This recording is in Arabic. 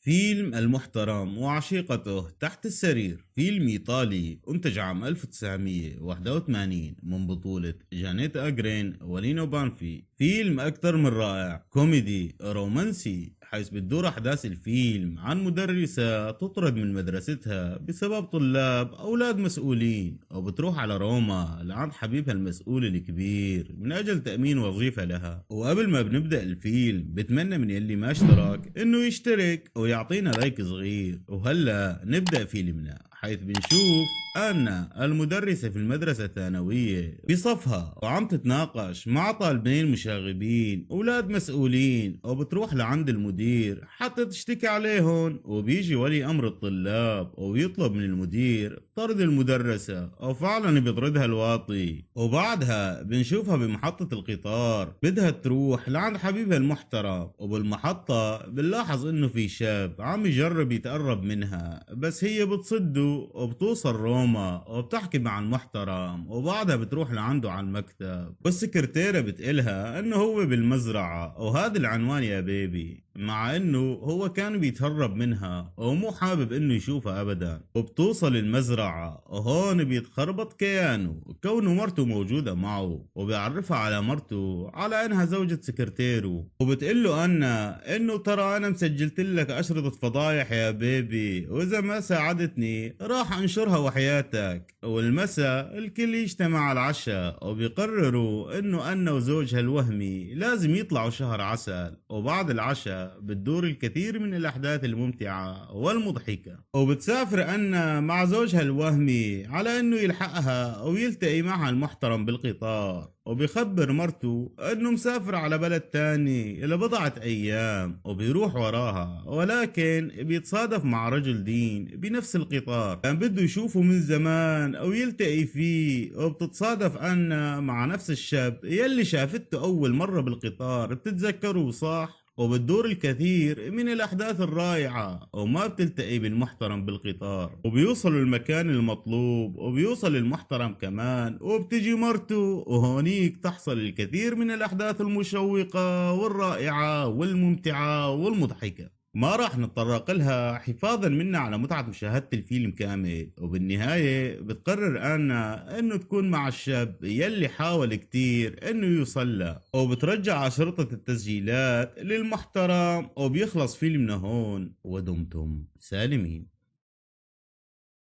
فيلم المحترم وعشيقته تحت السرير، فيلم إيطالي أنتج عام 1981 من بطولة جانيت أجرين ولينو بانفي. فيلم أكثر من رائع، كوميدي رومانسي، حيث بتدور أحداث الفيلم عن مدرسة تطرد من مدرستها بسبب طلاب أولاد مسؤولين، وبتروح على روما لعند حبيبها المسؤول الكبير من أجل تأمين وظيفة لها. وقبل ما بنبدأ الفيلم بتمنى من يلي ما اشترك إنه يشترك ويعطينا لايك صغير. وهلا نبدأ فيلمنا، حيث بنشوف أن المدرسة في المدرسة الثانوية بصفها وعم تتناقش مع طالبين مشاغبين أولاد مسؤولين، وبتروح لعند المدير حتى تشتكي عليهم. وبيجي ولي أمر الطلاب وبيطلب من المدير طرد المدرسة، وفعلا بيطردها الواطي. وبعدها بنشوفها بمحطة القطار بدها تروح لعند حبيبها المحترم، وبالمحطة بنلاحظ انه في شاب عم يجرب يتقرب منها، بس هي بتصده وبتوصل روما وبتحكي مع المحترم. وبعدها بتروح لعنده على المكتب، والسكرتيرة بتقلها انه هو بالمزرعة وهذا العنوان يا بيبي، مع انه هو كان بيتهرب منها ومو حابب انه يشوفها ابدا. وبتوصل المزرعة وهون بيتخربط كيانه كونه مرته موجودة معه، وبيعرفها على مرته على انها زوجة سكرتيره. وبتقله انه ترى انا مسجلت لك اشرطة فضايح يا بيبي، واذا ما ساعدتني راح انشرها وحياتك. والمساء الكل يجتمع على العشاء، وبيقرروا انه انا وزوجها الوهمي لازم يطلعوا شهر عسل. وبعد العشاء بتدور الكثير من الاحداث الممتعة والمضحكة، وبتسافر أن مع زوجها الوهمي على انه يلحقها ويلتقي معها المحترم بالقطار. وبيخبر مرته انه مسافر على بلد تاني لبضعة ايام، وبيروح وراها، ولكن بيتصادف مع رجل دين بنفس القطار كان بده يشوفه من زمان او يلتقي فيه. وبتتصادف ان مع نفس الشاب يلي شافته اول مرة بالقطار، بتتذكره صح. وبتدور الكثير من الأحداث الرائعة، وما بتلتقي بالمحترم بالقطار، وبيوصلوا المكان المطلوب، وبيوصل المحترم كمان، وبتجي مرته. وهونيك تحصل الكثير من الأحداث المشوقة والرائعة والممتعة والمضحكة، ما راح نتطرق لها حفاظا منا على متعة مشاهدة الفيلم كامل. وبالنهاية بتقرر أنا إنه تكون مع الشاب يلي حاول كتير إنه يوصل له، وبترجع شرطة التسجيلات للمحترم، وبيخلص فيلمنا هون ودمتم سالمين.